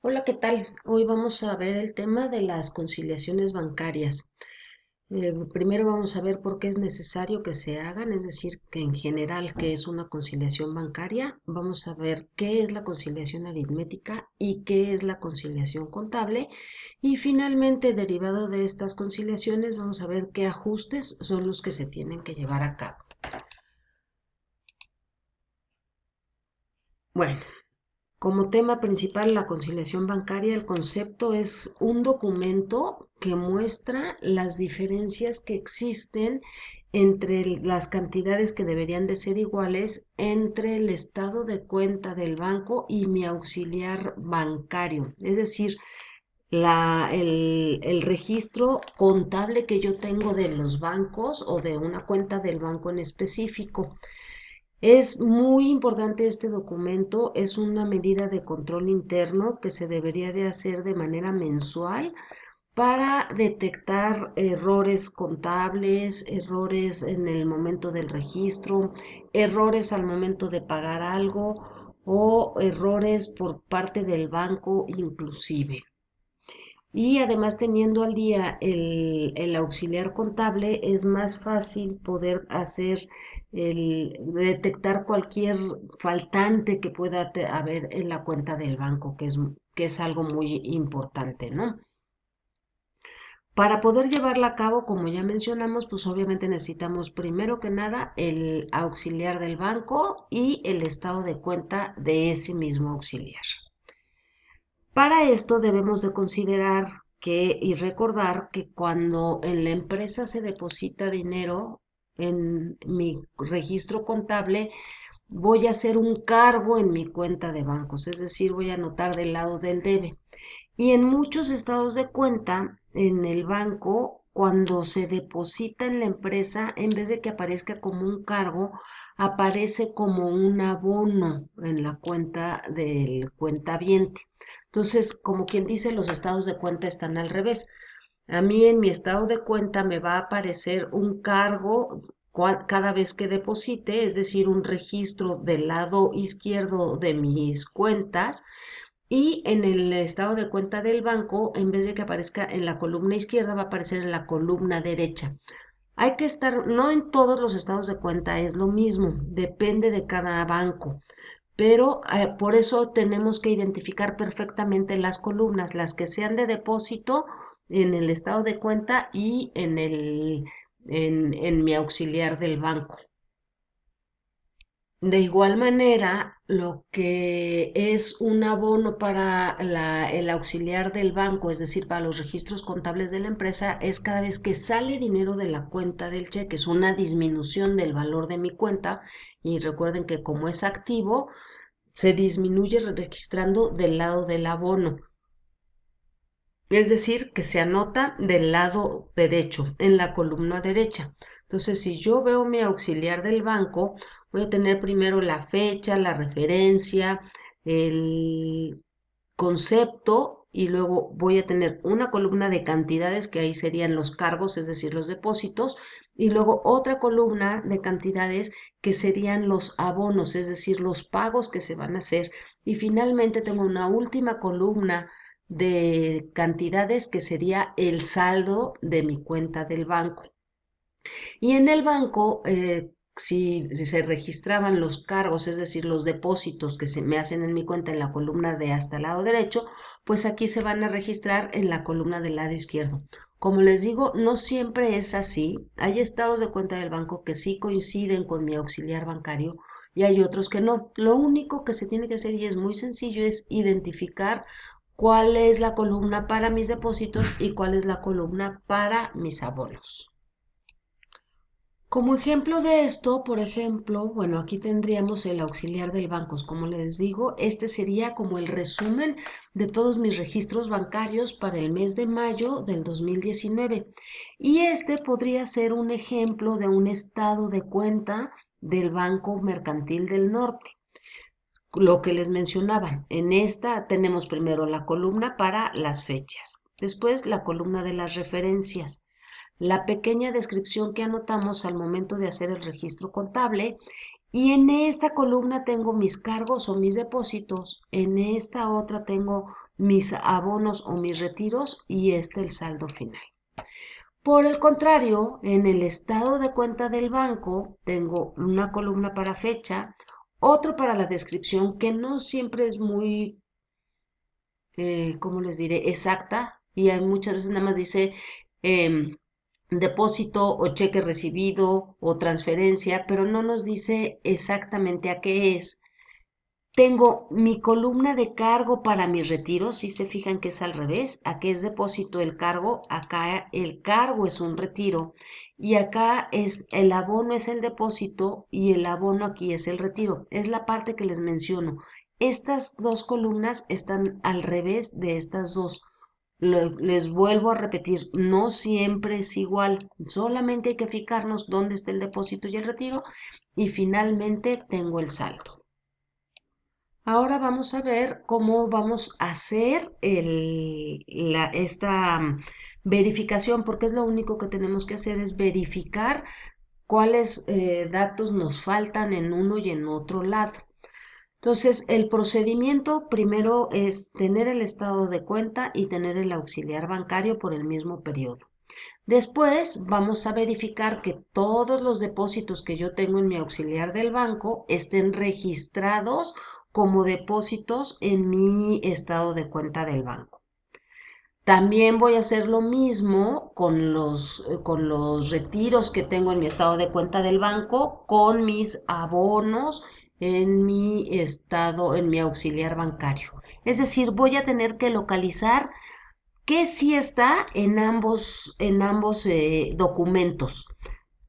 Hola, ¿qué tal? Hoy vamos a ver el tema de las conciliaciones bancarias. Primero vamos a ver por qué es necesario que se hagan, es decir, que en general, qué es una conciliación bancaria. Vamos a ver qué es la conciliación aritmética y qué es la conciliación contable. Y finalmente, derivado de estas conciliaciones, vamos a ver qué ajustes son los que se tienen que llevar a cabo. Bueno. Como tema principal, la conciliación bancaria, el concepto es un documento que muestra las diferencias que existen entre las cantidades que deberían de ser iguales entre el estado de cuenta del banco y mi auxiliar bancario. Es decir, el registro contable que yo tengo de los bancos o de una cuenta del banco en específico. Es muy importante este documento, es una medida de control interno que se debería de hacer de manera mensual para detectar errores contables, errores en el momento del registro, errores al momento de pagar algo o errores por parte del banco inclusive. Y además teniendo al día el auxiliar contable es más fácil poder hacer detectar cualquier faltante que pueda haber en la cuenta del banco, que es algo muy importante, ¿no? Para poder llevarla a cabo, como ya mencionamos, pues obviamente necesitamos primero que nada el auxiliar del banco y el estado de cuenta de ese mismo auxiliar. Para esto debemos de considerar y recordar que cuando en la empresa se deposita dinero en mi registro contable, voy a hacer un cargo en mi cuenta de bancos, es decir, voy a anotar del lado del debe. Y en muchos estados de cuenta, en el banco, cuando se deposita en la empresa, en vez de que aparezca como un cargo, aparece como un abono en la cuenta del cuentaviente. Entonces, como quien dice, los estados de cuenta están al revés. A mí en mi estado de cuenta me va a aparecer un cargo cada vez que deposite, es decir, un registro del lado izquierdo de mis cuentas y en el estado de cuenta del banco, en vez de que aparezca en la columna izquierda, va a aparecer en la columna derecha. Hay que estar, no en todos los estados de cuenta es lo mismo, depende de cada banco, pero por eso tenemos que identificar perfectamente las columnas, las que sean de depósito en el estado de cuenta y en mi auxiliar del banco. De igual manera, lo que es un abono para el auxiliar del banco, es decir, para los registros contables de la empresa, es cada vez que sale dinero de la cuenta del cheque, es una disminución del valor de mi cuenta. Y recuerden que como es activo, se disminuye registrando del lado del abono. Es decir, que se anota del lado derecho, en la columna derecha. Entonces, si yo veo mi auxiliar del banco, voy a tener primero la fecha, la referencia, el concepto y luego voy a tener una columna de cantidades que ahí serían los cargos, es decir, los depósitos, y luego otra columna de cantidades que serían los abonos, es decir, los pagos que se van a hacer. Y finalmente tengo una última columna de cantidades que sería el saldo de mi cuenta del banco. Y en el banco, si se registraban los cargos, es decir, los depósitos que se me hacen en mi cuenta en la columna de hasta el lado derecho, pues aquí se van a registrar en la columna del lado izquierdo. Como les digo, no siempre es así. Hay estados de cuenta del banco que sí coinciden con mi auxiliar bancario y hay otros que no. Lo único que se tiene que hacer y es muy sencillo es identificar cuál es la columna para mis depósitos y cuál es la columna para mis abonos. Como ejemplo de esto, por ejemplo, bueno, aquí tendríamos el auxiliar del banco. Como les digo, este sería como el resumen de todos mis registros bancarios para el mes de mayo del 2019. Y este podría ser un ejemplo de un estado de cuenta del Banco Mercantil del Norte. Lo que les mencionaba, en esta tenemos primero la columna para las fechas, después la columna de las referencias, la pequeña descripción que anotamos al momento de hacer el registro contable Y en esta columna tengo mis cargos o mis depósitos, en esta otra tengo mis abonos o mis retiros y este el saldo final. Por el contrario, en el estado de cuenta del banco tengo una columna para fecha, otro para la descripción que no siempre es muy, ¿cómo les diré?, exacta, y hay muchas veces nada más dice em, depósito o cheque recibido o transferencia, pero no nos dice exactamente a qué es. Tengo mi columna de cargo para mis retiros, si se fijan que es al revés, aquí es depósito el cargo, acá el cargo es un retiro y acá es el abono es el depósito y el abono aquí es el retiro. Es la parte que les menciono. Estas dos columnas están al revés de estas dos. Les vuelvo a repetir, no siempre es igual, solamente hay que fijarnos dónde está el depósito y el retiro y finalmente tengo el saldo. Ahora vamos a ver cómo vamos a hacer esta verificación, porque es lo único que tenemos que hacer es verificar cuáles datos nos faltan en uno y en otro lado. Entonces, el procedimiento primero es tener el estado de cuenta y tener el auxiliar bancario por el mismo periodo. Después vamos a verificar que todos los depósitos que yo tengo en mi auxiliar del banco estén registrados como depósitos en mi estado de cuenta del banco. También voy a hacer lo mismo con los retiros que tengo en mi estado de cuenta del banco, con mis abonos en mi estado, en mi auxiliar bancario. Es decir, voy a tener que localizar que sí está en ambos documentos.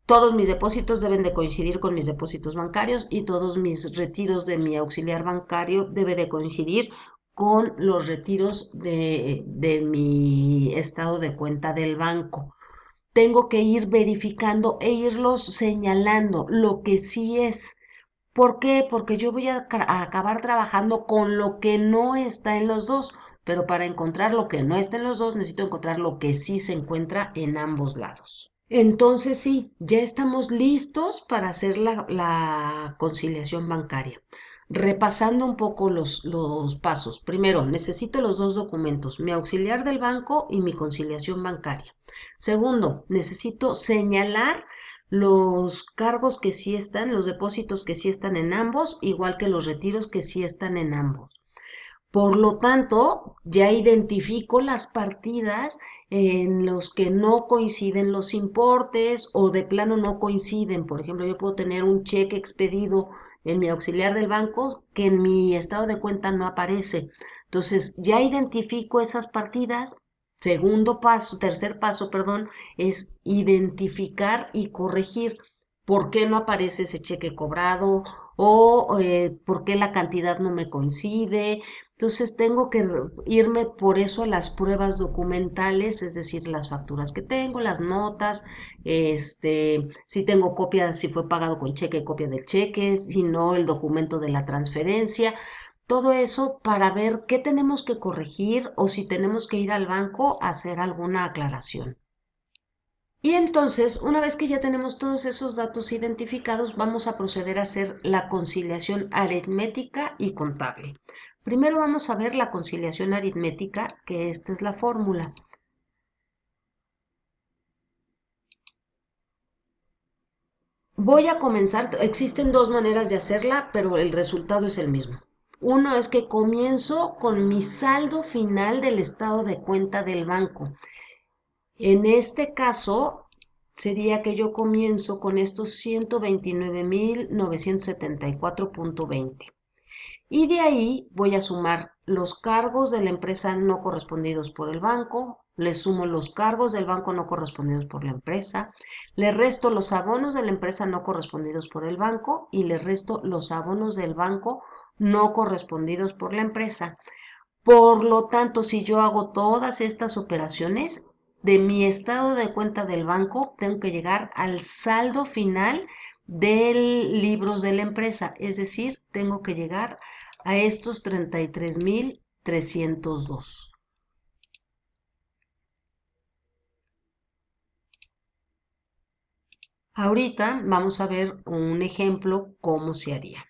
Todos mis depósitos deben de coincidir con mis depósitos bancarios y todos mis retiros de mi auxiliar bancario deben de coincidir con los retiros de mi estado de cuenta del banco. Tengo que ir verificando e irlos señalando lo que sí es. ¿Por qué? Porque yo voy a acabar trabajando con lo que no está en los dos, pero para encontrar lo que no está en los dos necesito encontrar lo que sí se encuentra en ambos lados. Entonces sí, ya estamos listos para hacer la conciliación bancaria. Repasando un poco los pasos. Primero, necesito los dos documentos, mi auxiliar del banco y mi conciliación bancaria. Segundo, necesito señalar los cargos que sí están, los depósitos que sí están en ambos, igual que los retiros que sí están en ambos. Por lo tanto, ya identifico las partidas en los que no coinciden los importes o de plano no coinciden. Por ejemplo, yo puedo tener un cheque expedido en mi auxiliar del banco que en mi estado de cuenta no aparece. Entonces, ya identifico esas partidas. Segundo paso, tercer paso, perdón, es identificar y corregir por qué no aparece ese cheque cobrado o por qué la cantidad no me coincide. Entonces tengo que irme por eso a las pruebas documentales, es decir, las facturas que tengo, las notas, si tengo copia, si fue pagado con cheque, copia del cheque, si no, el documento de la transferencia, todo eso para ver qué tenemos que corregir o si tenemos que ir al banco a hacer alguna aclaración. Y entonces, una vez que ya tenemos todos esos datos identificados, vamos a proceder a hacer la conciliación aritmética y contable. Primero vamos a ver la conciliación aritmética, que esta es la fórmula. Voy a comenzar, existen dos maneras de hacerla, pero el resultado es el mismo. Uno es que comienzo con mi saldo final del estado de cuenta del banco. En este caso, sería que yo comienzo con estos 129.974.20. Y de ahí voy a sumar los cargos de la empresa no correspondidos por el banco, le sumo los cargos del banco no correspondidos por la empresa, le resto los abonos de la empresa no correspondidos por el banco y le resto los abonos del banco no correspondidos por la empresa. Por lo tanto, si yo hago todas estas operaciones, de mi estado de cuenta del banco, tengo que llegar al saldo final del libros de la empresa, es decir, tengo que llegar a estos 33.302. Ahorita vamos a ver un ejemplo cómo se haría.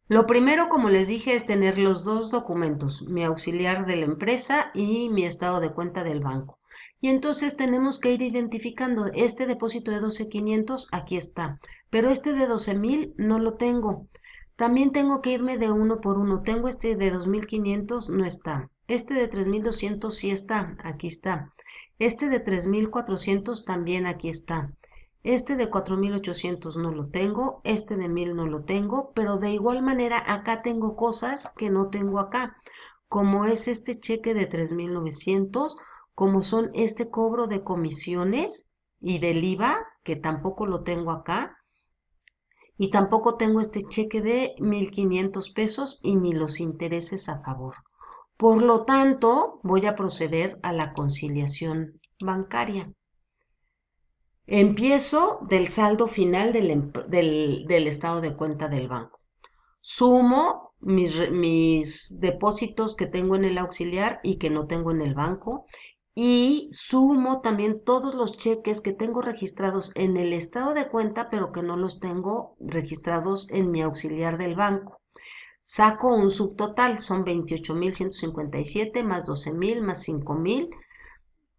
Lo primero, como les dije, es tener los dos documentos, mi auxiliar de la empresa y mi estado de cuenta del banco. Y entonces tenemos que ir identificando, este depósito de 12,500, aquí está, pero este de 12,000 no lo tengo. También tengo que irme de uno por uno. Tengo este de 2,500, no está. Este de 3,200 sí está, aquí está. Este de 3,400 también aquí está. Este de 4,800 no lo tengo, este de 1,000 no lo tengo, pero de igual manera acá tengo cosas que no tengo acá, como es este cheque de 3,900, como son este cobro de comisiones y del IVA, que tampoco lo tengo acá, y tampoco tengo este cheque de 1,500 pesos y ni los intereses a favor. Por lo tanto, voy a proceder a la conciliación bancaria. Empiezo del saldo final del estado de cuenta del banco. Sumo mis depósitos que tengo en el auxiliar y que no tengo en el banco. Y sumo también todos los cheques que tengo registrados en el estado de cuenta, pero que no los tengo registrados en mi auxiliar del banco. Saco un subtotal, son 28,157 más 12,000 más 5,000.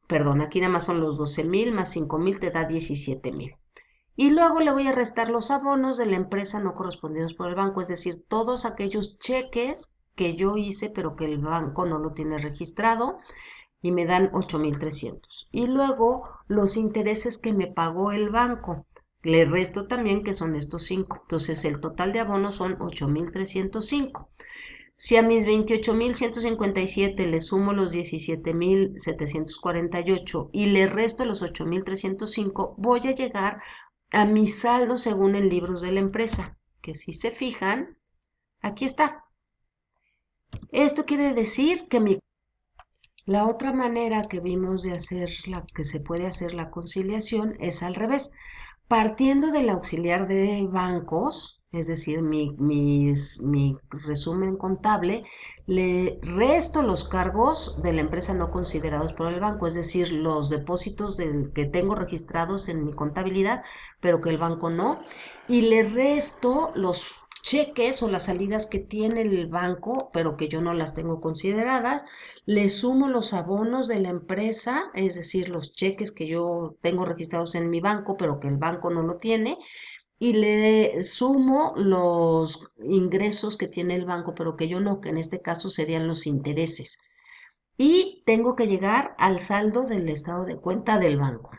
Perdón, aquí nada más son los 12,000 más 5,000 te da 17,000. Y luego le voy a restar los abonos de la empresa no correspondidos por el banco, es decir, todos aquellos cheques que yo hice pero que el banco no lo tiene registrado y me dan 8,300. Y luego los intereses que me pagó el banco. Le resto también que son estos 5. Entonces el total de abonos son 8,305. Si a mis 28,157 le sumo los 17,748 y le resto los 8,305, voy a llegar a mi saldo según el libros de la empresa, que si se fijan, aquí está. Esto quiere decir que la otra manera que vimos de hacer que se puede hacer la conciliación es al revés. Partiendo del auxiliar de bancos, es decir, mi resumen contable, le resto los cargos de la empresa no considerados por el banco, es decir, los depósitos que tengo registrados en mi contabilidad, pero que el banco no, y le resto los cheques o las salidas que tiene el banco, pero que yo no las tengo consideradas, le sumo los abonos de la empresa, es decir, los cheques que yo tengo registrados en mi banco, pero que el banco no lo tiene, y le sumo los ingresos que tiene el banco, pero que yo no, que en este caso serían los intereses. Y tengo que llegar al saldo del estado de cuenta del banco.